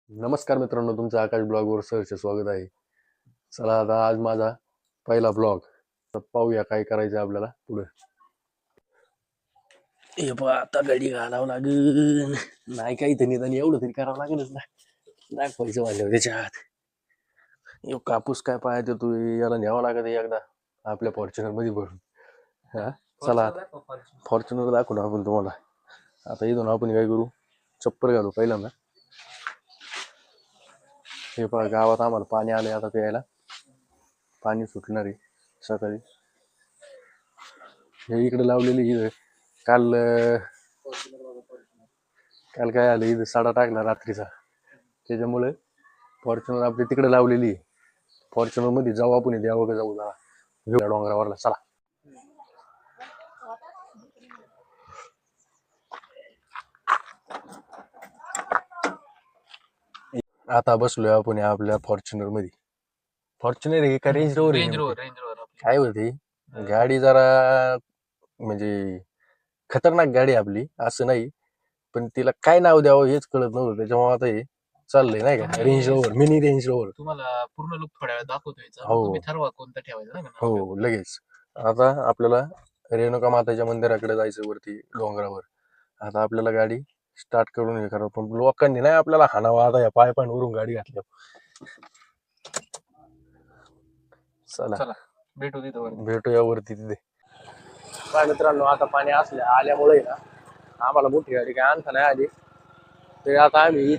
नमस्कार मित्रांनो, तुमचं आकाश ब्लॉगवर सहर्ष स्वागत आहे. चला आता आज माझा पहिला ब्लॉग. तर पाहूया काय करायचं आपल्याला पुढे. हे पहा आता गाडी घालावं लागेल. नाही काही तरी तरी एवढं तरी करावं लागेलच ना. दाखवायचं म्हणल्यावर त्याच्यात यो कापूस काय पाहायचं तू याला न्यावं लागत एकदा आपल्या फॉर्च्युनर मध्ये भरून. हा चला फॉर्च्युनर दाखवू ना आपण तुम्हाला. आता इथून आपण काय करू, चप्पल घालू पहिल्यांदा. हे पहा गावात आम्हाला पाणी आलंय आता प्यायला. पाणी सुटणार आहे सकाळी. हे इकडे लावलेली इथं काल काल काय आलं इथं साडा टाकला रात्रीचा, त्याच्यामुळे फॉर्च्युनर आपली तिकडे लावलेली. फॉर्च्युनर मध्ये जाऊ आपण, द्यावं का जाऊ जरा घेऊया डोंगरावरला. चला आता बसलोय आपण आपल्या फॉर्च्युनर मध्ये. फॉर्च्युनर हे का रेंज रोवर काय होते गाडी जरा म्हणजे खतरनाक गाडी आपली असं नाही, पण तिला काय नाव द्यावं हेच कळत नव्हतं. त्याच्यामुळे आता हे चाललंय नाही का, range rover, mini range rover. तुम्हाला पूर्ण लुक थोड्या वेळ दाखवतो याचा. हो. तुम्ही ठरवा कोणता ठेवायचा नाही का नाव. हो लगेच. आता आपल्याला रेणुका माताच्या मंदिराकडे जायचं वरती डोंगरावर. आता आपल्याला गाडी स्टार्ट करून हे करा, पण लोकांनी नाही आपल्याला हाणावा आता या पायपांवरून गाडी घातल्या. चला भेटू तिथं. भेटूया वरती तिथे. काय मित्रांनो, आता पाणी आल्यामुळे ना आम्हाला मोठी गाडी काय आणता नाही आली. तर आता आम्ही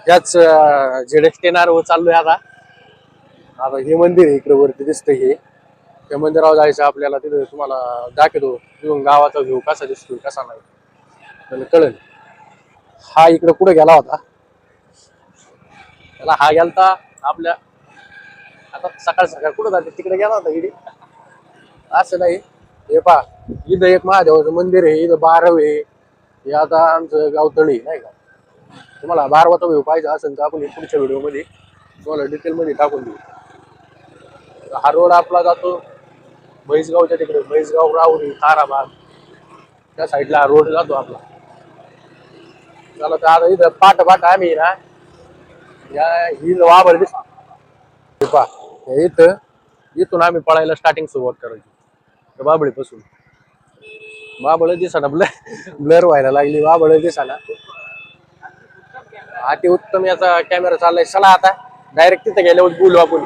त्याच झेडएक्सटेनआर चाललोय आता. आता हे मंदिर आहे इकडे वरती दिसतंय, हे त्या मंदिरावर जायचं आपल्याला. तिथे तुम्हाला दाखवतो तिथून गावाचा व्ह्यू कसा दिसतोय कसा नाही त्याला कळेल. हा इकडे पुढे गेला होता, त्याला हा गेलता आपल्या. आता सकाळ सकाळ कुठं जाते तिकडे गेला होता इकडे, असं नाही. हे पहा इथं एक महादेवाचं मंदिर आहे, इथं बारव आहे. हे आता आमचं गावतळी नाही का. तुम्हाला बारवाचा व्ह्यू पाहिजे असेल तर आपण पुढच्या व्हिडिओ मध्ये तुम्हाला डिटेल मध्ये टाकून देऊ. हा रोड आपला जातो म्हैसगावच्या तिकडे, म्हैसगाव, राहुरी, ताराबाग त्या साईडला हा रोड जातो आपला. चला तर आता इथं पाठ आम्ही ना ही वाबळ दिसतो पहा इथं, इथून आम्ही पळायला स्टार्टिंग सुरुवात करायची बाबळीपासून. बाबळ दिसाना ब्लर व्हायला लागली, बाबळ दिसाना. अति उत्तम याचा कॅमेरा चाललाय. चला आता डायरेक्ट तिथे गेल्यावर बोलू आपण.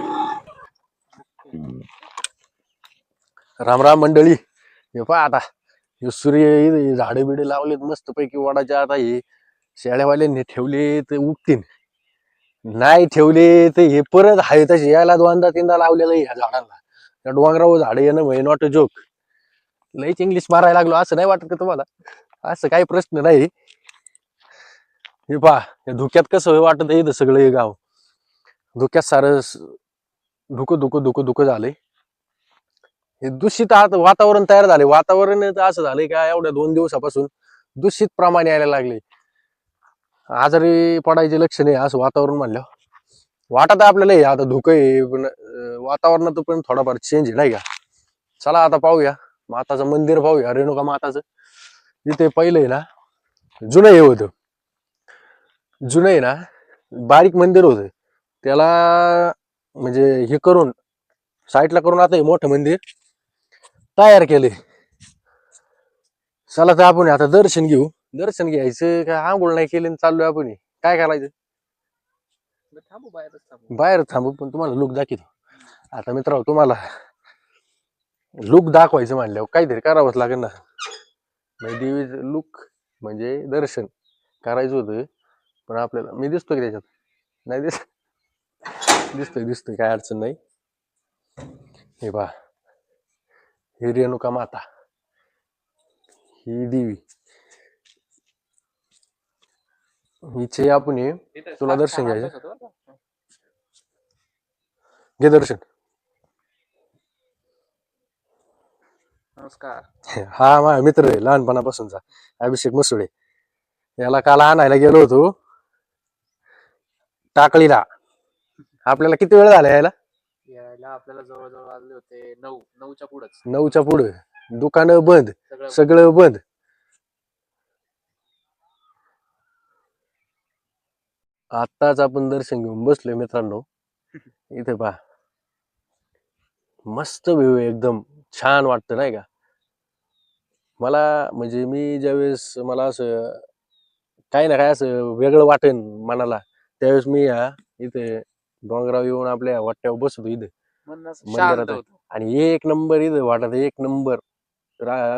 राम राम मंडळी. हे पहा आता हे सूर्य झाडे बिडे लावलेत मस्त पैकी वडाच्या. आता हे शेळ्यावाल्यांनी ठेवले तर उगतील, नाही ठेवले तर हे परत आहे तसे यायला. दोनदा तीनदा लावलेलं ह्या झाडांना. त्या डोंगरावर झाडं येणं म्हणजे नॉट अ जोक. लईच इंग्लिश मारायला लागलो असं नाही वाटत का तुम्हाला? असं काही प्रश्न नाही. हे पहा या धुक्यात कसं वाटत आहे सगळं हे गाव. धुक्यात सारं धुकं झालंय. हे दूषित वातावरण तयार झाले. वातावरण असं झालंय का एवढ्या 2 दिवसापासून दूषित प्रमाणे यायला लागले. आजारी पडायचे लक्षण आहे असं वातावरण म्हणल्यावर वाटत आहे आपल्याला. हे आता धुकं आहे पण वातावरणात पण थोडाफार चेंज आहे नाही का. चला आता पाहूया माताचं मंदिर, पाहूया रेणुका माताचं. इथे पहिलं आहे ना जुनं हे होतं, जुनं आहे ना बारीक मंदिर होतं, त्याला म्हणजे हे करून साईडला करून आता हे मोठं मंदिर तयार केले. चला तर आपण आता दर्शन घेऊ. दर्शन घ्यायचं काय आंघोळ नाही केली चाललोय आपण. काय करायचं, थांबू बाहेरच थांबू. बाहेर थांबू पण तुम्हाला लुक दाखवतो. आता मित्रांनो तुम्हाला लुक दाखवायचं म्हणल्यावर काहीतरी करावंच लागेल ना. देवीचं लुक म्हणजे दर्शन करायचं होतं, पण आपल्याला मी दिसतोय की त्याच्यात नाही दिसतोय काय अडचण नाही. हे पहा ही रेणुका माता, ही देवी. हिचे आपण तुला दर्शन घ्यायचं, घे दर्शन. नमस्कार. हा माझा मित्र आहे लहानपणापासूनचा, अभिषेक मसुडे. याला काल आणायला गेलो होतो टाकळीला. आपल्याला किती वेळ झाला यायला? आपल्याला जवळजवळ वाजले होते 9च्या पुढेच. 9च्या पुढे. दुकानं बंद, सगळं बंद. आत्ताच आपण दर्शन घेऊन बसलोय मित्रांनो. इथे पहा मस्त व्ह्यू आहे, एकदम छान वाटतं नाही का. मला म्हणजे मी ज्यावेळेस मला असं काही ना काय असं वेगळं वाटेन मनाला, त्यावेळेस मी इथे डोंगरावर येऊन आपल्या वाट्यावर बसतो इथे मन असं शांत मंदिरात. होतं. आणि एक नंबर इथं वाटत, एक नंबर.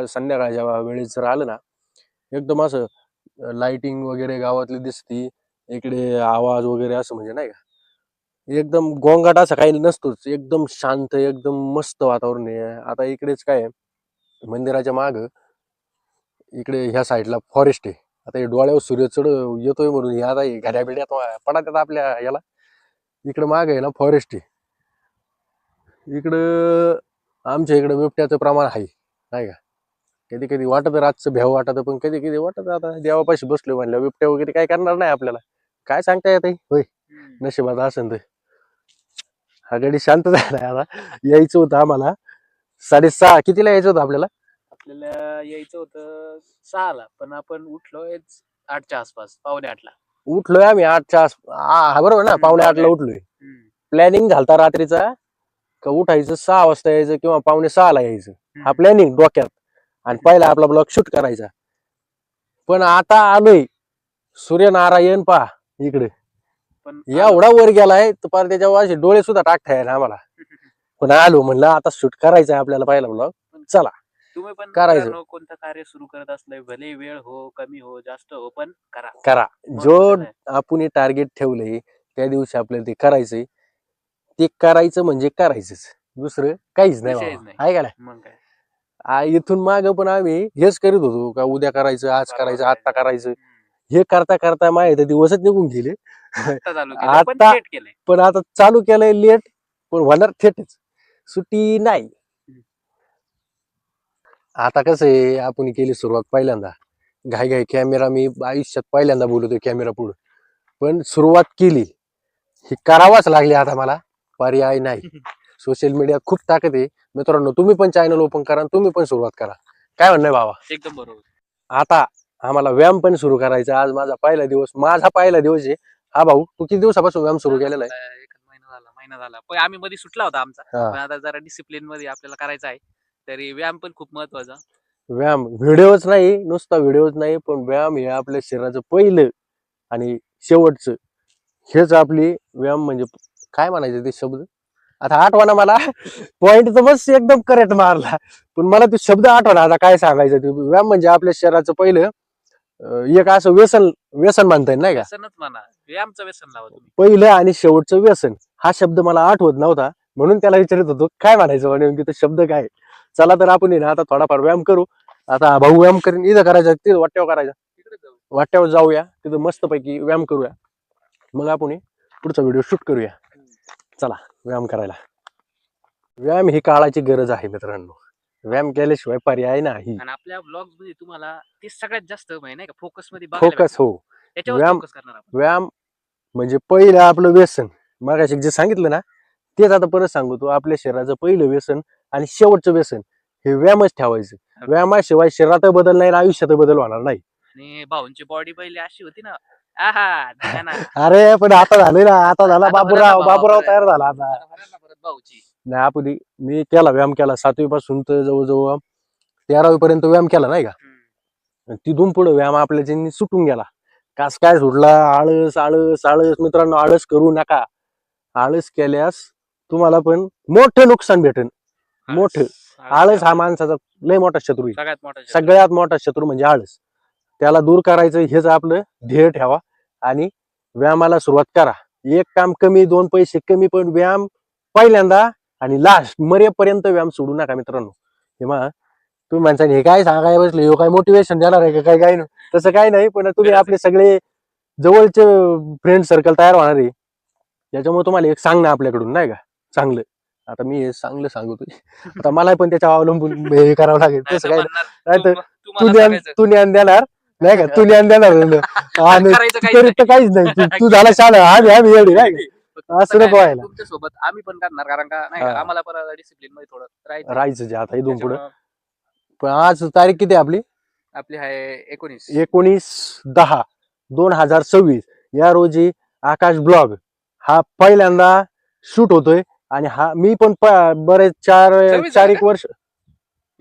संध्याकाळच्या वेळेस जर आलं ना, एकदम असं लाइटिंग वगैरे गावातली दिसती, इकडे आवाज वगैरे असं म्हणजे नाही का, एकदम गोंगाट असं काही नसतोच, एकदम शांत, एकदम मस्त वातावरण आहे. आता इकडेच काय आहे, मंदिराच्या माग इकडे ह्या साईडला फॉरेस्ट आहे. आता हे डोळ्यावर सूर्य चढ येतोय म्हणून हे आता घड्या बिड्यात पडतात आपल्या याला. इकडे माग आहे ना फॉरेस्ट आहे. इकडं आमच्या इकडं बिबट्याचं प्रमाण आहे नाही का. कधी कधी वाटत रातचं भ्याव वाटत, पण कधी कधी वाटत आता देवापाशी बसलो म्हणलं बिबट्या वगैरे काय करणार नाही आपल्याला, काय सांगता येत होय. नशिबात असेल तर. हा गडी शांत झालाय आता. यायचं होतं आम्हाला 6:30, कितीला यायचं होतं आपल्याला? आपल्याला यायचं होतं 6ला, पण आपण उठलोय 8च्या आसपास, 7:45ला. उठलोय आम्ही 8च्या बरोबर ना, 7:45ला उठलोय. प्लॅनिंग झालता रात्रीचा का उठायचं 6 वाजता यायचं किंवा 5:45ला यायचं, हा प्लॅनिंग डोक्यात. आणि पहिला आपला ब्लॉग शूट करायचा. पण आता आलोय, सूर्यनारायण पहा इकडे पण एवढा वर गेलाय तर पार त्याच्यावर असे डोळे सुद्धा टाकता येईल आम्हाला. पण आलो म्हणलं आता शूट करायचंय आपल्याला पहिला ब्लॉग, चला तुम्ही पण करायचं. मित्रांनो कोणतं कार्य सुरू करत असलं, भले वेळ हो, कमी हो, जास्त हो, पण करा. करा. जो महत्त्वाचं आहे. आपण टार्गेट ठेवलंय त्या दिवशी आपल्याला ते करायचंय. ते करायचं म्हणजे करायचंच, दुसरं काहीच नाही विषयच बाबा, नाही. आहे का नाही. मग काय. इथून माग पण आम्ही हेच करीत होतो का उद्या करायचं, आज परवा करायचं, आता करायचं. हम्म. हे करता करता माझे तर दिवसच निघून गेले. आत्ता चालू केलं, पण आता लेट केलंय. पण आता चालू केलंय लेट, पण होणार थेटच, सुट्टी नाही. आता कसं आहे, आपण केली सुरुवात पहिल्यांदा, घाई घाई कॅमेरा, मी आयुष्यात पहिल्यांदा बोलतोय कॅमेरा पुढे, पण सुरुवात केली, ही करावाच लागली आता मला, पर्याय नाही. सोशल मीडियात खूप ताकद आहे मित्रांनो. तुम्ही पण चॅनल ओपन करा, तुम्ही पण सुरुवात करा. काय म्हणणं बाबा? एकदम बरोबर. आता आम्हाला व्यायाम पण सुरू करायचा. आज माझा पहिला दिवस, माझा पहिला दिवस आहे हा. भाऊ, तू किती दिवसापासून व्यायाम सुरू केलेला आहे? एक महिना झाला. पण आम्ही मध्ये सुटला होता आमचा, हा. पण आता जरा डिसिप्लिन मध्ये आपल्याला करायचा आहे. तरी व्यायाम पण खूप महत्वाचा. व्यायाम व्हिडिओच नाही, नुसता व्हिडिओच नाही, पण व्यायाम हे आपल्या शरीराचं पहिलं आणि शेवटचं. हेच आपली व्यायाम म्हणजे काय म्हणायचं ते शब्द आता आठवणा मला. पॉइंट तर बस एकदम करेक्ट मारला, पण मला ते शब्द आठवणा आता काय सांगायचं. ते व्यायाम म्हणजे आपल्या शरीराचं पहिलं एक असं व्यसन, व्यसन म्हणता येईल नाही का. व्यसनच म्हणा, व्यायामचं व्यसन लावा तुम्ही. पहिलं आणि शेवटचं व्यसन हा शब्द मला आठवत नव्हता, म्हणून त्याला विचारत होतो काय म्हणायचं म्हणजे तो शब्द काय. चला तर आपण ना आता थोडाफार व्यायाम करू. आता भाऊ व्यायाम करीन, इथं करायचा तिथं वाट्यावर करायचा, वाट्यावर जाऊया, तिथं मस्तपैकी व्यायाम करूया, मग आपण पुढचा व्हिडिओ शूट करूया. चला व्यायाम करायला. व्यायाम ही काळाची गरज आहे मित्रांनो, व्यायाम केल्याशिवाय पर्याय नाही. आणि आपल्या ब्लॉग्स मध्ये तुम्हाला ते सगळ्यात जास्त नाही का फोकस मध्ये बघायला फोकस भेटणार. हो. त्याच्यावर व्यायाम फोकस करणार आपण. व्यायाम म्हणजे पहिलं आपलं व्यसन, मगाशी जे सांगितलं ना तेच आता परत सांगतो. आपल्या शरीराचं पहिलं व्यसन आणि शेवटचं व्यसन हे व्यायामच ठेवायचं. व्यायामाशिवाय शरीरात बदल नाही, आयुष्यात बदल होणार नाही. आणि भाऊंची बॉडी पहिली अशी होती ना, आहा ध्याना. अरे पण आता झाले ना, आता झाला आता बाबूराव, भाऊ, बाबूराव तयार झाला आता. परत भाऊची. नाही आपण मी केला व्यायाम केला 7वी पासून तर जवळजवळ 13वी पर्यंत व्यायाम केला नाही का. तिथून पुढे व्यायाम आपल्या ज्यांनी सुटून गेला. कास काय सुटला, आळस आळस आळस. मित्रांनो आळस करू नका. आळस केल्यास तुम्हाला पण मोठं नुकसान भेटेल, मोठं. आळस हा माणसाचा लय मोठा शत्रू आहे, सगळ्यात मोठा सगळ्यात मोठा शत्रू म्हणजे आळस. त्याला दूर करायचं हेच आपलं ध्येय ठेवा आणि व्यायामाला सुरुवात करा. एक काम कमी, 2 पैसे कमी, पण व्यायाम पहिल्यांदा आणि लास्ट मरेपर्यंत व्यायाम सोडू नका मित्रांनो. हे मग तुम्ही म्हणता हे काय सांगाय बसले, हे काय मोटिवेशन देणार आहे का काय? तसं काही नाही, पण तुम्ही आपले सगळे जवळचे फ्रेंड सर्कल तयार होणार आहे, त्याच्यामुळे तुम्हाला एक सांगणं आपल्याकडून नाही का चांगलं. आता मी हे चांगलं सांगतोय, आता मला पण त्याच्या अवलंबून हे करावं लागेल. तसं काय नाही, तर तू ज्ञान देणार नाही का, तू ज्ञान देणार आणि तर काहीच नाही. तू झाला शाळा, आम्ही एवढी नाही का, असं नको व्हायला. तुमच्या सोबत आम्ही पण करणार, कारण का नाही का आम्हाला पण डिसिप्लिन मध्ये थोडं राहायचं जे आता इथून पुढे. पण आज तारीख किती आपली? आपली आहे 19 19/10/2026 या रोजी आकाश ब्लॉग हा पहिल्यांदा शूट होतोय. आणि हा मी पण बरेच चार 26 चार झालं एक वर्ष,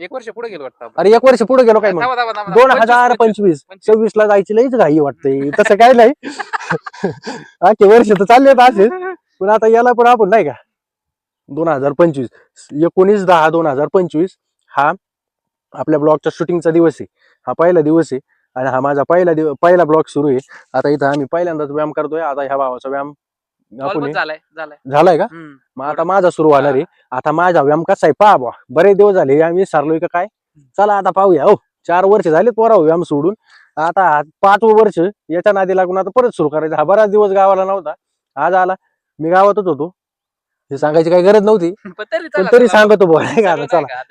1 वर्ष पुढे गेलो वाटतं आपण. अरे 1 वर्ष पुढे गेलो काय मग. थांबा, थांबा, थांबा. 2025 26 ला जायची लईच घाई वाटते. तसं काय नाही. आजचे वर्ष तर चालले असेच, पण आता याला पण आपण नाही का 2025 19/10/2025 हा आपल्या ब्लॉगच्या शूटिंगचा दिवस आहे. हा पहिला दिवस आहे आणि हा माझा पहिला ब्लॉग सुरू आहे. आता इथं आम्ही पहिल्यांदाच व्यायाम करतोय. आता ह्या भावाचा व्यायाम आपण ऑलमोस्ट झालाय झालाय. झालाय का. मग आता माझा सुरू होणार आहे. आता माझा व्यायाम कसा आहे पहा बा. बरेच दिवस झाले आम्ही सरलोय का काय. चला आता पाहूया. हो 4 वर्ष झाले पोरा व्यायाम सोडून. आता 5वं वर्ष याच्या नादी लागून आता परत सुरू करायचा. हा बराच दिवस गावाला नव्हता, आज आला. मी गावातच होतो, हे सांगायची काही गरज नव्हती, पण तरी सांगतो बोल नाही का. आता चला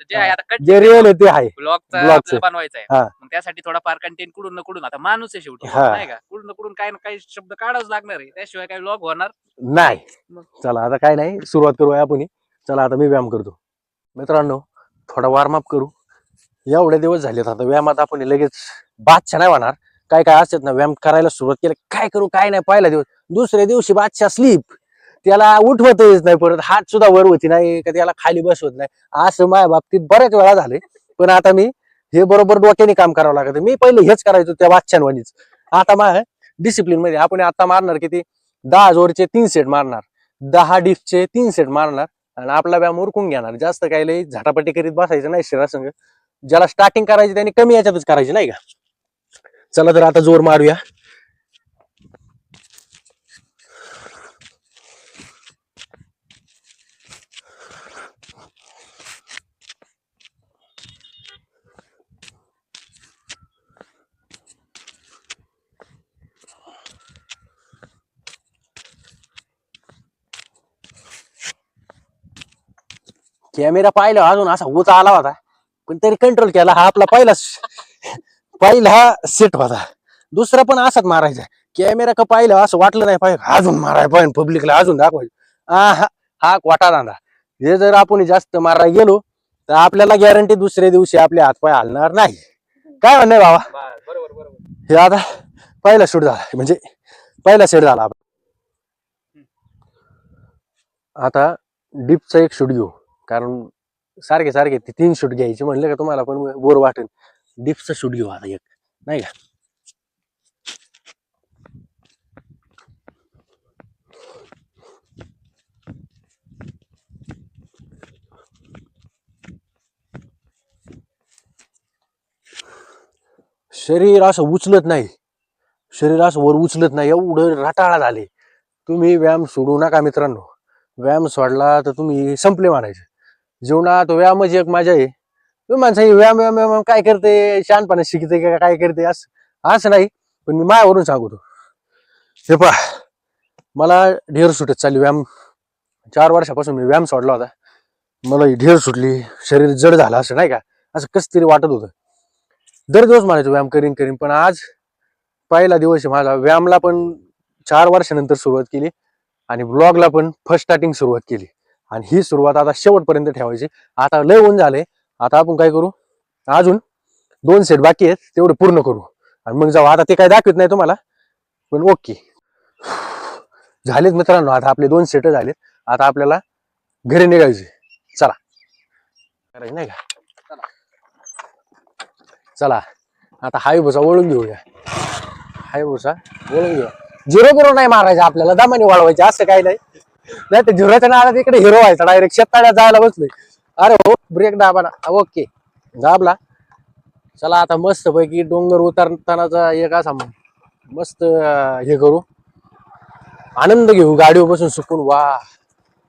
जे रिअल आहे ते आहे. ब्लॉगचं बनवायचं आहे. हा. मग त्यासाठी थोडाफार कंटेंट कुठून ना कुठून, आता माणूस आहे शेवटी हा. नाही का, कुठून ना कुठून काही ना काही शब्द काढावंच लागणार आहे, त्याशिवाय काही ब्लॉग होणार नाही. मग. चला आता काय नाही, सुरुवात करूया आपण. चला आता मी व्यायाम करतो. मित्रांनो थोडा वॉर्मअप करू. एवढे दिवस झालेत आता व्यायामात आपण लगेच बादशा नाही होणार. काय काय असतात ना, व्यायाम करायला सुरुवात केली काय करू काय नाही, पहिला दिवस दुसऱ्या दिवशी बादशा स्लीप, त्याला उठवतच नाही, परत हात सुद्धा वर होती नाही का, त्याला खाली बसवत नाही. असं माझ्या बाबतीत बऱ्याच वेळा झाले. पण आता मी हे बरोबर डोक्याने काम करावं लागतं. मी पहिले हेच करायचो त्या बादशांवानीच. आता माझ्या डिसिप्लिन मध्ये आपण आता मारणार किती, 10 जोरचे 3 सेट मारणार, 10 डिफचे 3 सेट मारणार आणि आपला व्यायाम उरकून घेणार. जास्त काही लई झाटापट्टी करीत बसायचं नाही शरीरासंग. ज्याला स्टार्टिंग करायची त्यांनी कमी याच्यातच करायची नाही का. चला तर आता जोर मारूया. कॅमेरा पाहिला अजून असा उचा आला होता, पण तरी कंट्रोल केला. हा आपला पहिला सेट होता. दुसरा पण असाच मारायचा. कॅमेरा का पाहिलं असं वाटलं नाही पाहिजे अजून माराय पाहिजे, पब्लिकला अजून दाखवायचं. हा वाटा दांदा. हे जर आपण जास्त मारायला गेलो तर आपल्याला गॅरंटी दुसऱ्या दिवशी आपले हातपाय हलणार नाही. काय म्हणणं बाबा. बरोबर बरोबर. हे आता पहिला शूट झाला, म्हणजे पहिला सेट झाला. आता डीपचा एक शूट घेऊ, कारण सारखे सारखे 3 शूट घ्यायचे म्हणलं का तुम्हाला पण बोर वाटेल. डीपचा शूट घेऊ आता एक, नाही का. शरीर असं उचलत नाही, शरीर असं वर उचलत नाही, एवढं रटाळा झाले. तुम्ही व्यायाम सोडू नका मित्रांनो. व्यायाम सोडला तर तुम्ही संपले म्हणायचे. जीवनात व्यायामच एक मजा आहे. तुम्ही माणसं व्यायाम व्यायाम व्यायाम काय करते, शहाणपणा शिकते का काय करते, असं नाही. पण मी मायावरून सांगतो. हे पहा, मला ढेर सुटत चालली व्यायाम. 4 वर्षापासून मी व्यायाम सोडला होता. मला ही ढेर सुटली, शरीर जड झालं असं नाही का, असं कस तरी वाटत होतं. दर दिवस म्हणायचो व्यायाम करीन करीन, पण आज पहिला दिवस आहे माझा. व्यायामला पण 4 वर्षानंतर सुरुवात केली आणि ब्लॉगला पण फर्स्ट स्टार्टिंग सुरुवात केली. आणि ही सुरुवात आता शेवटपर्यंत ठेवायची. आता लय ऊन झाले, आता आपण काय करू, अजून 2 सेट बाकी आहेत, तेवढे पूर्ण करू आणि मग जाऊ. आता ते काय दाखवत नाही तुम्हाला, पण ओके झालेत मित्रांनो. आता आपले 2 सेट झालेत. आता आपल्याला घरी निघायचे. चला करायचं नाही का. चला आता हायभूसा वळून घेऊया. हायभूसा वळून घेऊया. 0-0 नाही मारायचं आपल्याला, दमाने वाढवायचे. असं काही नाही, नाही तर झिरोच्या नादात इकडे हिरो व्हायचा डायरेक्ट. शेताळ्यात जायला बसलोय. अरे हो ब्रेक दाबा ना. ओके दाबला. चला आता मस्त पैकी डोंगर उतरतानाचा एक असा मस्त हे करू, आनंद घेऊ गाडीवर बसून सुकून. वा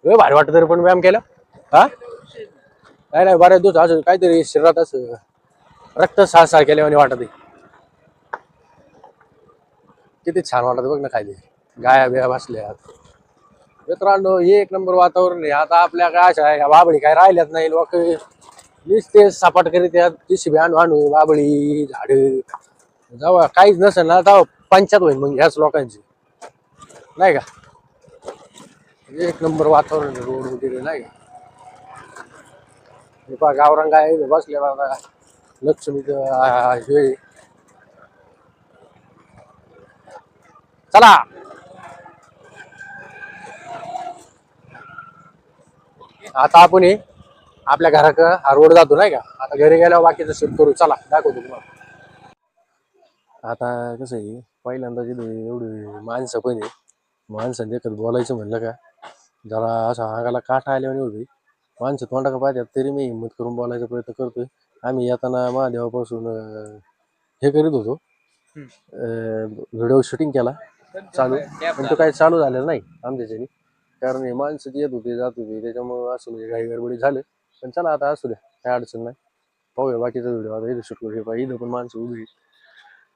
भारी वाटत. तरी पण व्यायाम केला हा काय नाही, बऱ्याच दिवस असं काहीतरी शरीरात असं रक्त साळसाळ केल्याने वाटत. किती छान वाटत बघ ना, खाली गाया बिया बसल्या. मित्रांनो एक नंबर वातावरण आहे. आता आपल्या काय अशा ह्या बाबळी काय राहिल्यात नाही. लोक नुसते सपाट करीत यात, JCB आणू बाबळी झाड जाऊ, काहीच नसेल ना जाऊ पंचायत होईल मग ह्याच लोकांची, नाही का. एक नंबर वातावरण आहे, रोड वगैरे नाही का. गावरांग आहे बसले बाबा. लक्ष्मी हे चला आता आपण आपल्या घराक हा रोड जातो नाही का, आता घरी गेल्यावर बाकीचं शूट करू. चला दाखवतो तुम्हाला. आता कसं आहे, पहिल्यांदा जिथे एवढी माणसं पण आहे, माणसं देखत बोलायचं म्हणलं का जरा असं अंगाला काटा आल्याने होती. माणसं तोंडा का पाहतात तरी मी हिंमत करून बोलायचा प्रयत्न करतोय. आम्ही येताना महादेवापासून हे करीत होतो, व्हिडिओ शूटिंग केला चालू, पण तो काही चालू झालेला नाही आमच्याच्यानी, कारण हे माणसं येत होते जात होते त्याच्यामुळं असं म्हणजे काही गडबडी झालं. पण चला आता असू द्या, काय अडचण नाही. पाहूया बाकीचा व्हिडिओ. आता इथं शूट करू. इथं पण माणसं उभी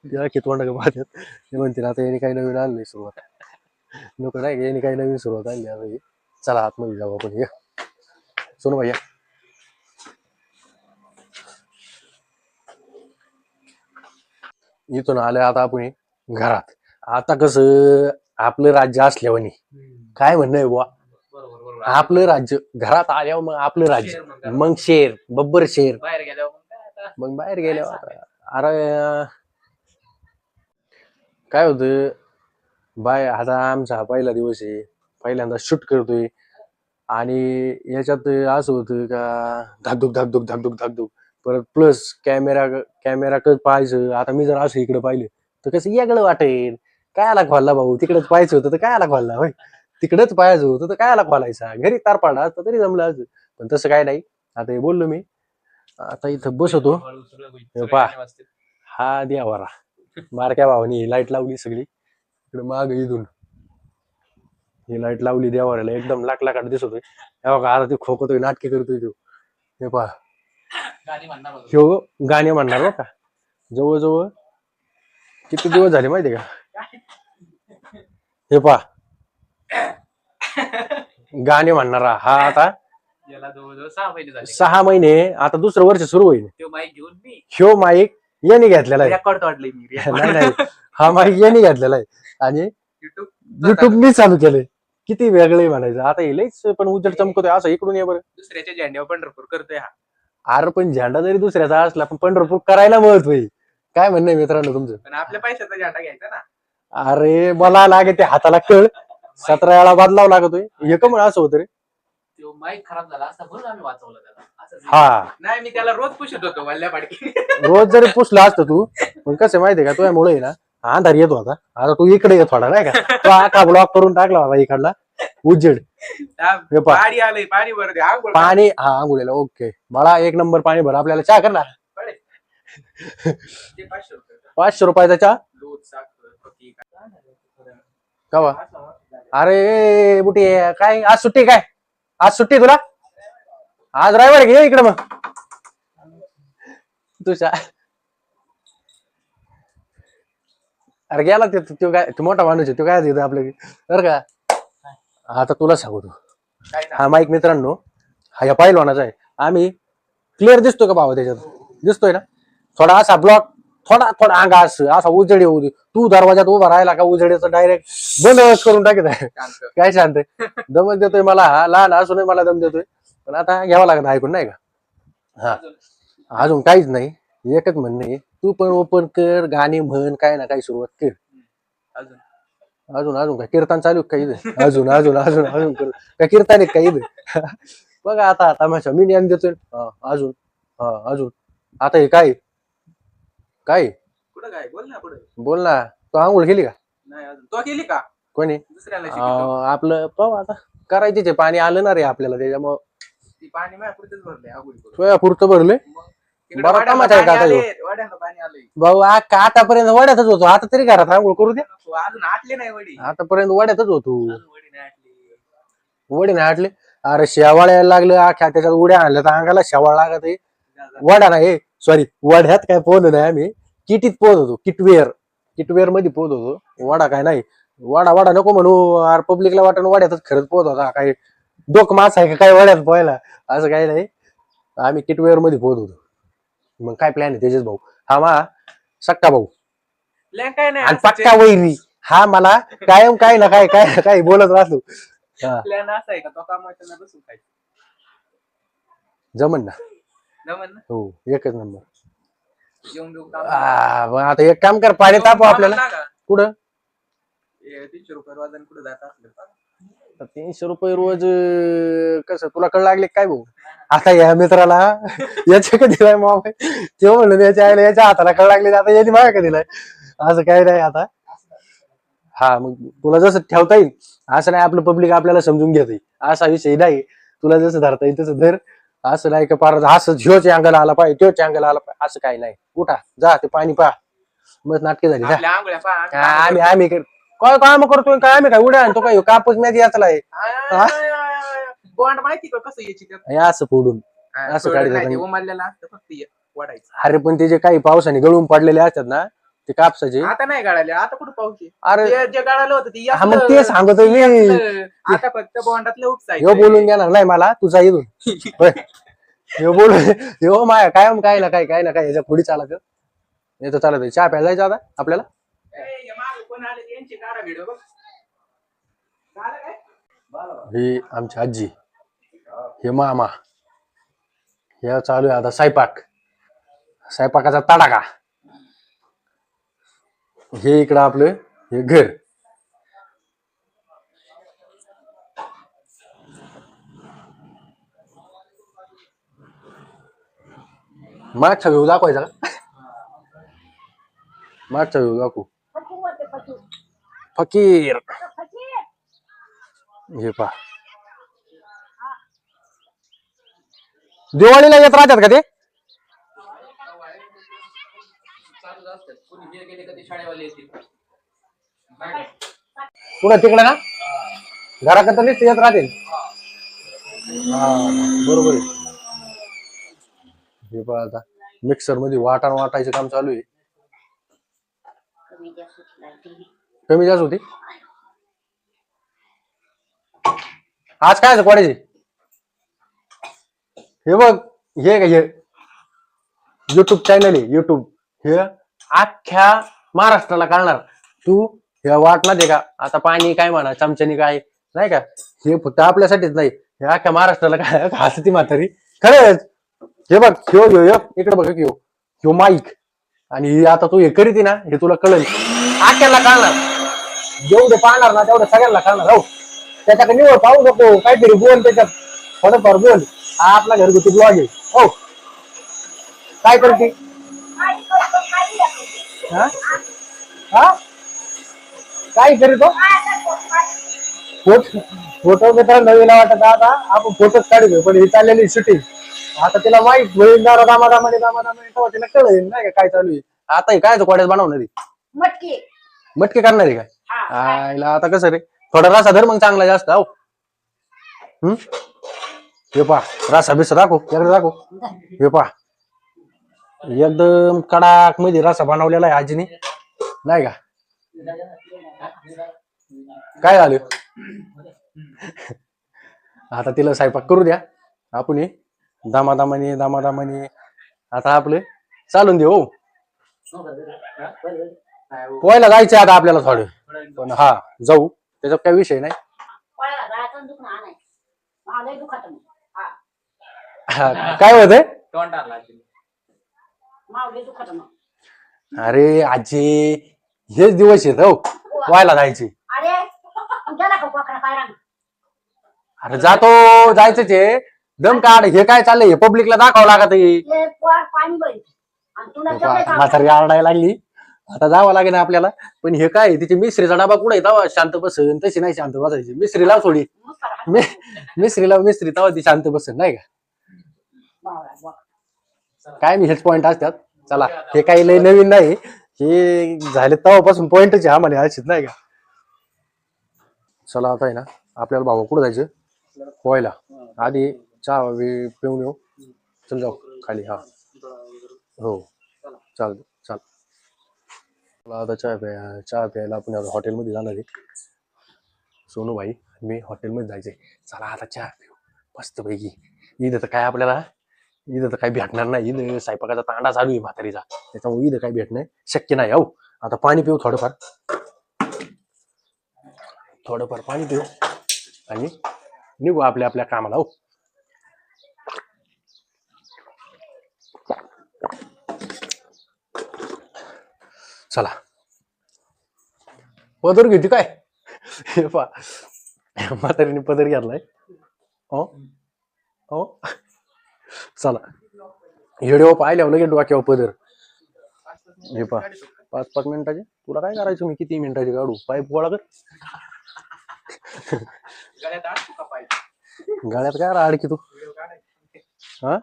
ते तोंडा का पाहतात. ते म्हणतील आता याने काही नवीन आणलंय सुरुवात, नको नाही का, याने काही नवीन सुरुवात आणली आता ही. चला आतमध्ये जाऊ आपण. हे सोनू भैया, इथून आलं आता आपण घरात. आता कसं आपलं राज्य असल्यावानी, काय म्हणणं आहे बुवा, आपलं राज्य घरात आल्यावर मग आपलं राज्य, मग शेर बब्बर शेर. बाहेर गेल्यावर मग बाहेर गेल्यावर अरे काय होतं बाय, आता आमचा हा पहिला दिवस आहे, पहिल्यांदा शूट करतोय आणि याच्यात असं होतं का धाकधूक धाकधूक धाकधूक धाकधूक, परत प्लस कॅमेरा पाहायचं. आता मी जर असं इकडे पाहिलं तर कसं वेगळं वाटेल. काय आला खोलला भाऊ, तिकडेच पाहायचं होतं तर काय आला खोलला होय, तिकडेच पाहायचं होतं तर काय आला खोलायचा, घरी तार पाडा असतं तरी जमलं असं. पण तसं काय नाही. आता हे बोललो मी, आता इथं बसवतो. पा हा देवारा बारक्या भावानी लाईट लावली सगळी इकडे माग, इथून ही लाईट लावली देवाऱ्याला, एकदम लाख लाखाट दिसतोय. हे बघा आता ते खोकतोय, नाटके करतोय तो. हे पहा, ह्यो गाणे म्हणणार बरं का. जवळजवळ किती दिवस झाले माहितीये का, हे पहा गाणे म्हणणारा हा आता याला जवळजवळ 6 महिने झाले. 6 महिने, आता दुसरं वर्ष सुरू होईल. तो माईक घेऊन मी ह्यो माईक याने घेतलेला आहे. रेकॉर्ड वाढले मी. नाही नाही, हा माईक याने घेतलेला आहे आणि युट्यूब मी चालू केलंय. किती वेगळे म्हणायचं आता, हे लईच पण उजेड चमकतोय असं. इकडून ये बरं. दुसऱ्याच्या झेंड्यावर पंढरपूर करतोय हा. अरे पण झेंडा जरी दुसऱ्याचा असला पण पंढरपूर करायला महत्व आहे. काय म्हणणं आहे मित्रांनो तुमचं? पण आपल्या पैशाचा झेंडा घ्यायचा ना. अरे मला लागे ते हाताला कळ 17 वेळा बदलावं लागतोय. हे का म्हणून असं होतं रे. तो माईक खराब झाला असता म्हणून आम्ही वाचवला त्याला. हा नाही, मी त्याला रोज पुशत होतो वल्ल्या पाडकी. रोज जरी पुसला असतं तू, पण कसं माहितीये का, तुझ्यामुळे ना अंधार येतो होता. आता तू इकडे येत थोडा नाही का, तो आखा ब्लॉक करून टाकला होता इकडला उजेड. हे पहा, पाणी आलंय, पाणी भर द्या. पाणी हा आंघोळीला ओके. मला 1 नंबर पाणी भर. आपल्याला चहा कर ना. 500 रुपयाचा चहा कवा. अरे बुटी काय आज सुट्टी, काय आज सुट्टी तुला, आज ड्रायव्हर घे इकडे मग तुझ्या. अरे गेला तो काय, तो मोठा माणूस आहे तो, काय देतो आपल्या बरं का. आता तुला सांगतो, हा माईक मित्रांनो हा या पहिलवानाचा आहे. आम्ही क्लिअर दिसतो का भावा त्याच्यात, दिसतोय ना. थोडा असा ब्लॉक, थोडा थोडा अंगा असा उजेड येऊ दे. तू दरवाजात उभा राहिला का उजेडचं डायरेक्ट बंद करून टाकत आहे. काय शांत दमच देतोय मला, हा लहान असूनही मला दम देतोय. पण आता घ्यावं लागत ऐकून नाही का. हा अजून काहीच नाही, एकच म्हणणं आहे, तू पण ओपन कर, गाणी म्हण, काय ना काही सुरुवात कर. अजून अजून काय कीर्तन चालू काही अजून अजून अजून अजून कर काय कीर्तन काही बघा. आता तमाशा मी ज्ञान देतोय. अजून अजून आता हे काय काय कुठं काय बोल ना, पुढे बोल ना. तू आंघोळ केली का? नाही अजून. तो केली का कोणी? दुसऱ्याला आपलं पाहू आता, करायचीच आहे. पाणी आलं ना रे आपल्याला, त्याच्यामुळं ती पाणी माझ्या पुढेच भरले. आगुडी सोया पुरतं भरले. बरं तमाशा आहे का आता ह्यो? वाड्याला पाणी आलंय भाऊ आतापर्यंत वड्यातच होतो, आता तरी घरात आंघोळ करू दे. अजून आटले नाही वडी. आतापर्यंत वड्यातच होतो. अजून वडी नाही आटली. वडी नाही आटले. अरे शेवाळ यायला लागलं आख्या, त्याच्यात उड्या आणल्या तर अंगाला शेवाळ लागत आहे. वडा नाही, सॉरी वड्यात काय पोहलो नाही आम्ही, किटीत पोहत होतो. किटवेअर मध्ये पोहत होतो. वडा काय नाही. वडा वडा नको म्हणू, अरे पब्लिकला वाटण वड्यातच खरंच पोहत होता. काही डोक मास आहे का काय वड्यात पोहायला, असं काही नाही. आम्ही किटवेअर मध्ये पोहत होतो. मग काय प्लॅन आहे तेजस भाऊ? हा मा सक्का भाऊ काय नाही आणि पक्का वैरी, हा मला कायम काय ना काय काय ना काय बोलत राहतो. प्लॅन असा आहे का, तो कामाच्या बसून खायचं जमन ना. जमन ना. हो एकच नंबर. येऊन देऊ मग आता एक काम कर, पाणी तापव आपल्याला. कुठं? 300 रुपये वाजन कुठे जात असलं आता 300 रुपये रोज कसं तुला कळ लागले काय भाऊ? आता या मित्राला याच्या का दिलाय मोबाईल ते म्हणलं याच्या आईला याच्या हाताला कळ लागले आता याची मागा का दिलाय असं काही नाही आता. हा मग तुला जसं ठेवता येईल असं नाही आपलं पब्लिक आपल्याला समजून घेत असा विषय नाही. तुला जसं धरता येईल तसं धर. असं नाही का पार असं ह्योच अँगल आला पाहिजे त्योच अँगल आला पाहिजे असं काही नाही. उठा जा ते पाणी पहा मग नाटके झाली जा. आपल्या आंघोळ्या पहा, आम्ही आम्ही काय काम करतोय काय आम्ही काय उड्या आणतो काय कापूस मॅच याचला आहे बॉन्ड माहिती का कसं यायची त्यात? हे असं फोडून असं थोडं काढायचं नाही, पण. ते उमललेलं असतं फक्त हे वाढायचं. अरे पण ते जे काही पावसाने गळून पडलेले असतात ना ते कापसाचे आता नाही गाळाले, आता कुठं पाऊस आहे? अरे ते जे गाळालं होतं ते हा मग यातलं, ते सांगतोय मी यातलं. आता फक्त बॉन्डातलं ह्यो उपसायचं. बोलून घेणार नाही मला तुझा इथून होय. ह्यो बोलून ह्यो माया काय काय ना काय याच्या पुढे चालत नाही तर चालत चहा प्यायला जायचं आता आपल्याला. हे मागं कोण आले त्यांची काढा व्हिडिओ बघ. झालं काय? ही आमची आजी हे मामा हे चालू आहे आता स्वयंपाकाचा तडाखा. हे इकडं आपलं हे घर. मागचा व्ह्यू दाखवायचा का? मागचा व्ह्यू दाखवू. फकीर हे पा दिवाळीला येत राहतात का ते? पुढे तिकडे ना घराकडे तर येत राहतील. हा बरोबर आहे. हे पहा आता मिक्सर मध्ये वाटायचं काम चालू आहे. कमी जास्त होती आज काय कोणाची हे बघ हे का हे युट्यूब चॅनल आहे युट्यूब हे अख्ख्या महाराष्ट्राला कळणार. तू हे वाटणार दे का आता पाणी काय म्हणा चमच्यानी काय नाही का हे फक्त आपल्यासाठीच नाही हे अख्ख्या महाराष्ट्राला काय हसती म्हातारी खरंच. हे बघ ह्यो ह्यो ह्यो इकडे बघ ह्यो ह्यो माईक आणि आता तू हे करीती ना हे तुला कळेल अख्ख्याला कळणार. जेवढे पाहणार ना तेवढं सगळ्यांना कळणार. हो त्याच्याकडे निवड पाहू नको काहीतरी बोल त्याच्यात थोडंफार बोल. हा आपला घरगुती ब्लॉग आहे. हो काय करते हा हा काय करीतो फोटो मित्र नवीन वाटत आता आपण फोटोच काढू पण ही चाललेली शूटिंग आता तिला माहित होईल दामादामाने तेव्हा तिला कळेल नाही का काय चालू आहे. आता हे काय कोड्यात बनवणार आहे मटके करणार आहे काय आईला आता कसं रे थोडा रसा धर मग चांगला जास्त. हो हे पा रसा बिसा दाखव एकदा दाखव. हे पा एकदम कडाक मध्ये रसा बनवलेला आहे आजीने नाही का. काय झालं आता तिला स्वयंपाक करू द्या आपण दामादामाने आता आपलं चालून देऊ. हो पोहायला जायचंय आता आपल्याला थोडं पण हा जाऊ त्याच्यात काही विषय नाही. काय होतंय अरे आजी हेच दिवस येत हो पोहायला जायचे. अरे जातो जायचंच आहे दम काढ हे काय चाललंय हे पब्लिकला दाखवावं लागत. म्हातारी आरडायला लागली आता जावं लागेल आपल्याला. पण हे काय तिची मिस्त्रीचा डबा कुठे येतावा शांत बसन तशी नाही शांत बसायची मिस्त्रीला थोडी मिस्त्री तवा ती शांत बसन नाही का. काय मी हेच पॉइंट असतात. चला हे काही लय नवीन नाही हे झाले तेव्हापासून पॉइंटच आहे आम्हाला अशीच नाही का. चला आता आहे ना आपल्याला भाऊ कुठं जायचं पोहायला आधी चहा पिऊन येऊ. चल जाऊ खाली. हा हो चाल चाल आता चहा प्यायला आपण हॉटेलमध्ये जाणार आहे. सोनू भाई मी हॉटेलमध्ये जायचंय. चला आता चहा पिऊ मस्त पैकी. इथं तर काय आपल्याला इथं तर काही भेटणार नाही. इथं स्वयंपाकाचा तांडा चालू आहे म्हातारीचा त्याच्यामुळे इथं काही भेटणं शक्य नाही. हो आता पाणी पिऊ थोडंफार पाणी पिऊ आणि निघू आपल्या आपल्या कामाला. हो चला पदर घेते काय हे पा म्हातारीने पदर घेतलाय. हो हो चला व्हिडिओ पाहिल्यावर लगेच डोक्यावर पदर. हे पा 5-5 मिनिटाचे तुला काय करायचं, मी किती मिनिटाचे काढू पाईप गोळा कर. गाड्यात काय अडकी तू. हा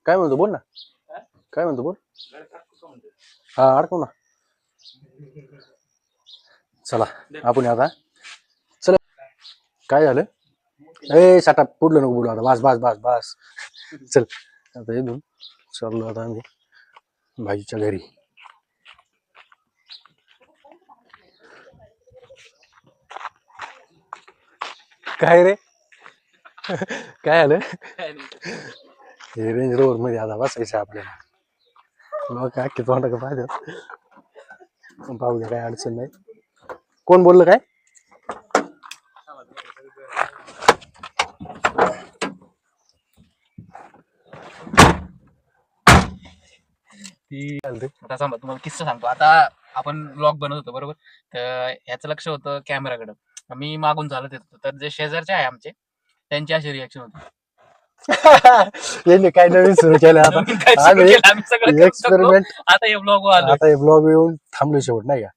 काय म्हणतो बोल ना, काय म्हणतो बोल. हा अडकव ना. चला आपण आता चला. काय झालं ए साटा पुढलं नको बोलू आता. बस बस बस बस चल आता इथून चाललो आता आम्ही भाईच्या घरी. काय रे काय आलं. हे रेंज रोवर मध्ये आता बसायचं आपल्याला. मग काय की तोंड का पाहिजे पाहू द्या, काय अडचण नाही. कोण बोललं काय. आता सांगा तुम्हाला किस्सा सांगतो. आता आपण ब्लॉग बनवत होतो बरोबर, तर ह्याचं लक्ष होतं कॅमेराकडं. मी मागून चालत येत होतो, तर जे शेजारचे आहे आमचे त्यांची अशी रिॲक्शन होती. यांनी काय नवीन सुरू केलं आता. नवीन काय सुरू आम्ही केलं आम्ही सगळं करू शकतो. एक्सपेरिमेंट आता हे ब्लॉग आलो. आता हे ब्लॉग येऊन थांबलो शेवट नाही का.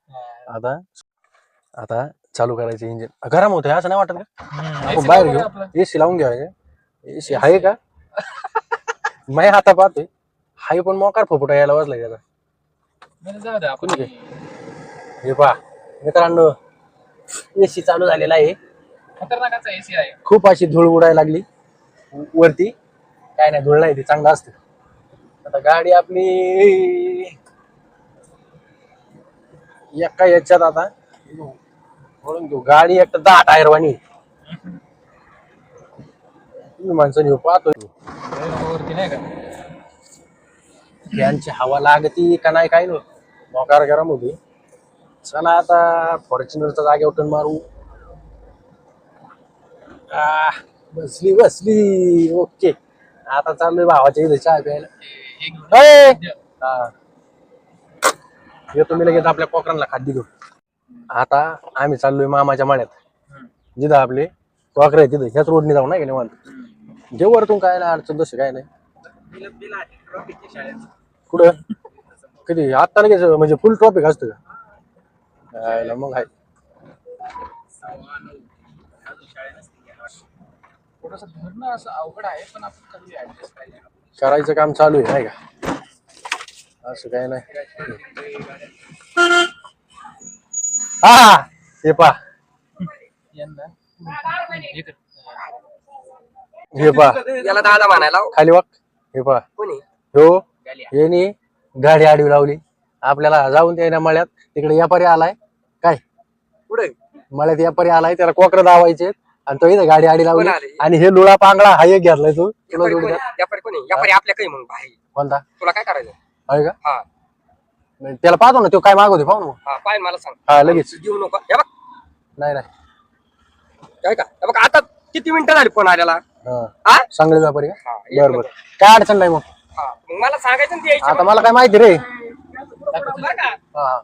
आता आता चालू करायचं इंजिन. गरम होतंय असं नाही वाटत का. आपण बाहेर घेऊ एसी लावून घ्यायचं. एसी आहे का मी आता पाहतोय हाय पण मोकार फोपटा यायला वाजलाय त्याचा. जाऊ दे आपण. हे पहा मित्रांनो एसी चालू झालेला आहे. खतरनाकाचा एसी आहे. खूप अशी धूळ उडायला लागली वरती. काय नाही धूळ नाही, ते चांगलं असतं. आता गाडी आपली एका याच्यात आता म्हणून घेऊ गाडी. एक तर 10 टायर वाणी माणसं घेऊ पाहतोय वरती नाही का. फॅनची हवा लागती का नाही काय नाही मोकार गरम होती. चला आता फॉर्च्युनरचा जागेवर टर्न मारू. बसली बसली ओके. आता चाललोय भावाच्या इथे चहा प्यायला. येतो मी लगेच आपल्या कोकरांना खाद्य घेऊन. आता आम्ही चाललोय मामाच्या माळ्यात, जिथं आपले कोकरा आहे तिथं. ह्याच रोडने जाऊ नाही गेले मला जे वरतून काय नाही अडचण तसं काय नाही. कुठं कधी आता लगेच म्हणजे फुल ट्रॉफिक असतं का. मग आहे थोडंसं धरणं असं अवघड आहे, पण आपण कधी ऍडजस्ट करायचं काम चालू आहे नाही का. असं काय नाही. हा हे पा हे पा याला दादा म्हणायला खाली वाक. हे पा कोणी हो यांनी गाडी आडवी लावली आपल्याला जाऊन द्यायला मळ्यात. तिकडे व्यापारी आलाय काय पुढे मळ्यात व्यापारी आलाय, त्याला कोकरं दावायचे आणि तो इथं गाडी आडी लावली. कोण आले? आणि हे लुळा पांगळा हा एक घेतलाय तू. तुला व्यापारी जोडी कोणी? व्यापारी कोणी? व्यापारी आपल्या काही मग भाई कोणता तुला काय करायचं. आहे का हा नाही, त्याला पाहतो ना तो काय मागवतो पाहू ना. हा पाय मला सांग. हा लगेच घेऊ नको. हे बघ नाही नाही काय का हे बघ आता किती मिनिटं झाली फोन आलेला. हा हा चांगले व्यापारी का. हा, एक बरं नंबर. बरं काय अडचण नाही मग. हा मग मला सांगायचं ना ते यायचं आता मग. मला काय माहिती रे. बरं का हा हा.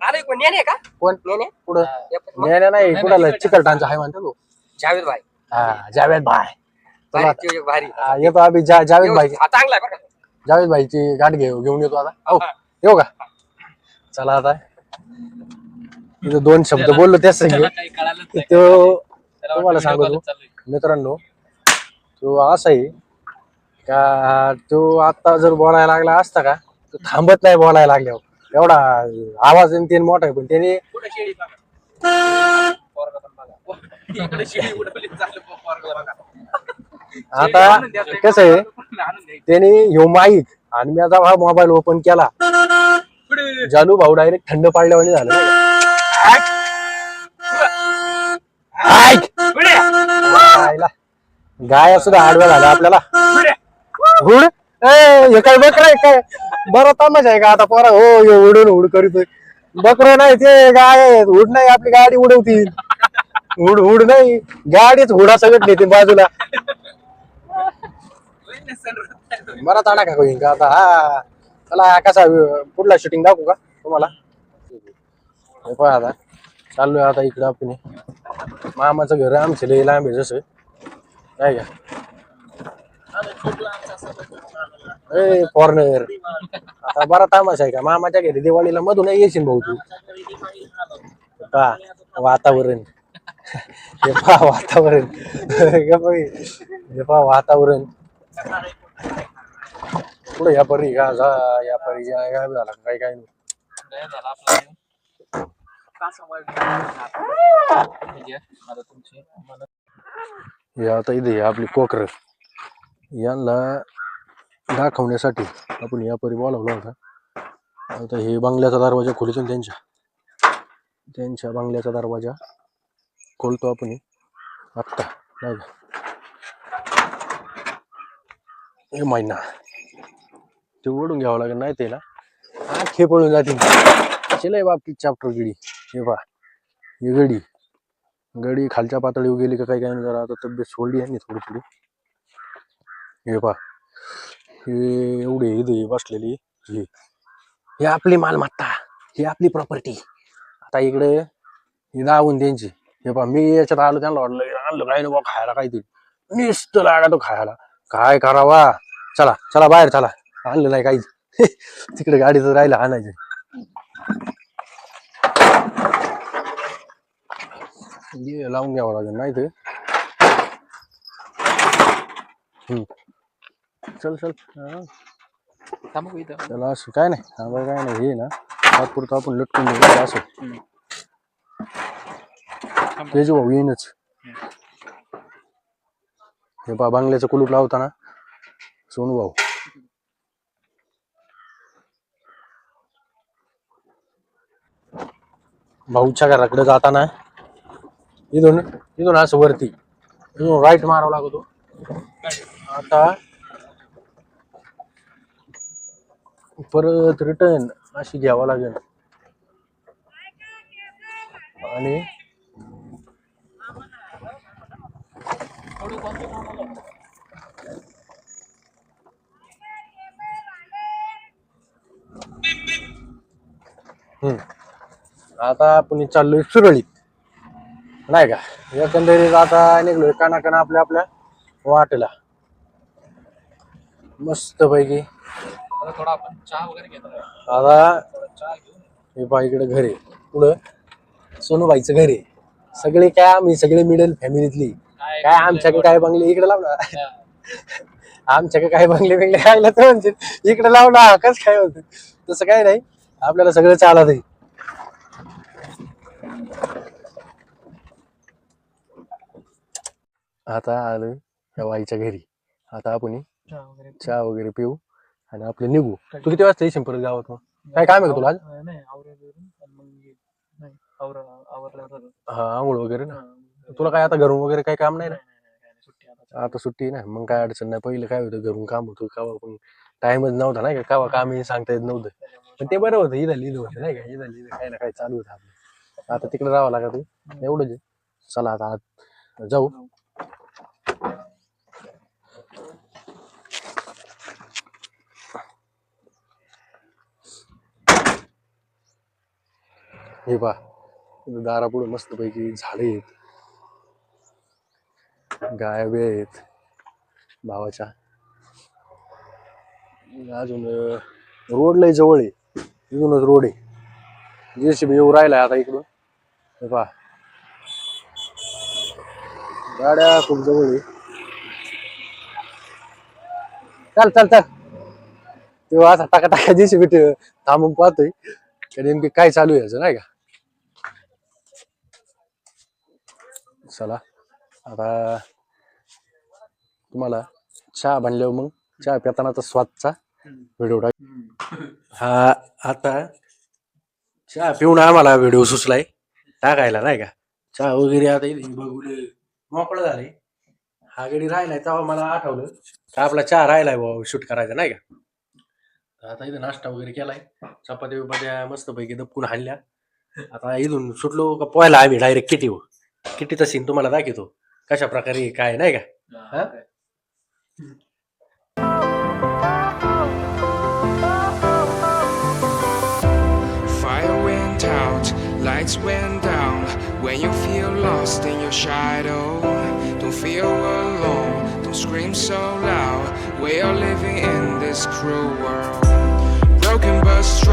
आलं कोण नेने का कोण नेने पुढं व्यापारी मग? नेण्या नाही कुणाला चिकलठाणचा आहे म्हणतो तो. जावेद भाई हा जावेद भाई. भारी चला तो एक भारी हा, येतो आम्ही जावेद भाई. हा चांगला आहे बरं का. जावेद भाईची गाठ घेऊन येतो आता. हो येऊ का. चला आता तिथं 2 शब्द बोललो त्याच संगे काही कळालंच नाही. तो त्याला तुम्हाला वाटलं सांगतो video call चालू आहे. मित्रांनो. तो असा आहे का तो आता जर बोलायला लागला असता का तो थांबत नाही बोलायला लागल्यावर. एवढा आवाज आणि मोठा आहे पण त्याने कुठं शेळी बघा. पोरगा पण बघा. इकडे शेळी उडवली चालू पोरगा बघा. आता कसं आहे त्याने ह्यो माईक आणि मी आता हा मोबाईल ओपन केला जालू भाऊ डायरेक्ट थंड पाडल्यावानी झालं नाही का? ऐक! आईला. गाया सुद्धा आडव्या झाल्या आपल्याला. हुड हे काय बकर आहे काय बरं तमाशा आहे का आता पोरा. हो उडून हुड करीतोय. बकर नाही ते गाय आहेत. हुड नाही आपली गाडी उडवतील. हुड हुड नाही गाडीच हुडा सगळं नेते बाजूला. बरा ताणा का होईन का आता. हा चला कसा पुढला शूटिंग दाखवू का तुम्हाला. हे पहा आता चाललोय आता इकडं आपण मामाचं घर आमचं लय लांब आहे जसं नाही का ए फॉरनर आता बरा तामाशा आहे का मामाच्या घरी दिवाळीला मधून येशील भाऊ तू का वातावरण हे पहा वातावरण हे पहा वातावरण पुढे या परी का जा या परी काय झाला काय काय नाही झाला आपला आता तुमचे हे आता इथे हे आपली कोकर यांना दाखवण्यासाठी आपण या परी बोलावला होता आता हे बंगल्याचा दरवाजा खोलतो त्यांच्या बंगल्याचा दरवाजा खोलतो आपण आत्ता नाही का हे महिना ते ओढून घ्यावं लागेल नाही ते ना आखे पळून जातील शिलाई बाबतीत चॅप्टर गडी हे पहा ही गडी खालच्या पातळीवर गेली का काही काही जरा आता तब्येत सोडली आहे थोडी थोडी हे पहा हे एवढे इथे बसलेली हे आपली मालमत्ता ही आपली प्रॉपर्टी आता इकडे ही दावून त्यांची हे पहा मी याच्यात आलो त्यांना वाटलं आणलं काय नको खायला काहीतरी नुसतं लागा तो खायला काय करावा चला चला बाहेर चला आणलं नाही काहीच तिकडे गाडीचं राहिलं आणायचं लावून घ्यावं लागेल नाही ते चल चल थांबू इथं त्याला असं काय नाही आम्हाला काय नाही हे ना तात्पुरतं आपण लटकून देऊ असं त्याची भाऊ येईनच हे पा बांगल्याचं कुलूप लावताना सोनू भाऊ भाऊच्या घराकडे जाताना इथून असं वरती इथून राईट मारावं लागतो आता परत रिटर्न अशी घ्यावं लागेल आणि आता आपण चाललोय सुरळीत नाही का एकंदरीत आता निघलोय कानाकाना आपल्या आपल्या वाटेला मस्त पैकी थोडा आपण चहा वगैरे घेतो आता चहा घेऊन हे पहा इकडे घर आहे पुढं सोनूबाईचं घर आहे सगळे काय आम्ही सगळे मिडल फॅमिलीतली काय आमच्याकडे काय बंगले इकडे लावला आमच्याकडे काय बंगले बिंगले लागलं तर म्हणजे इकडे लावला कस काय होत तसं काय नाही आपल्याला सगळं चालत आहे आता आलोय त्या बाईच्या घरी आता आपण चहा वगैरे पिऊ आणि आपले निघू तू किती वाजता येशील परत गावात मग काय काम आहे का तुला आज हा आंघोळ वगैरे ना तुला काय आता घरून वगैरे काही काम नाही ना आता सुट्टी ना मग काय अडचण नाही पहिलं काय होतं घरून काम होतं कावा पण टाइमच नव्हता नाही का कावा काम सांगता येत नव्हतं पण ते बरं होतं इथं लिहिलं होतं नाही का इथं लिहिलं काही ना काही चालू होतं आपलं आता तिकडे राहावं लागत एवढंच चला आता आज जाऊ हे पहा दारापुढे मस्त पैकी झाडे आहेत गाय बी आहेत भावाच्या अजून रोड लय जवळ आहे इथूनच रोड आहे जेसीबी येऊ राहिलाय आता इकडून हे पहा गाड्या खूप जवळ आहे चल चल चल तेव्हा असा टाका टाका जेसीबी थांबून पाहतोय नेमकी काय चालू आहे याचं नाही का चला आता तुम्हाला चहा बनल्यावर मग चहा पितानाचा स्वादचा व्हिडिओ टाक हा आता चहा पिऊन आम्हाला व्हिडिओ सुचलाय टाकायला नाही का चहा वगैरे आता बघून मोकळं झालंय हा गडी राहिलाय तेव्हा मला आठवलं का आपला चहा राहिलाय भाऊ शूट करायचा नाही का आता इथं नाश्ता वगैरे केलाय चपात्या बिपात्या मस्त पैकी दपकून हाणल्या आता इथून सुटलो का पोहायला आम्ही डायरेक्ट किटीचा सीन तुम्हाला दाखवतो कशा प्रकारे काय नाही का Fire went out, lights went down. When When you feel lost in your shadow, don't feel alone, don't scream so loud. We are living in this cruel world, broken but strong.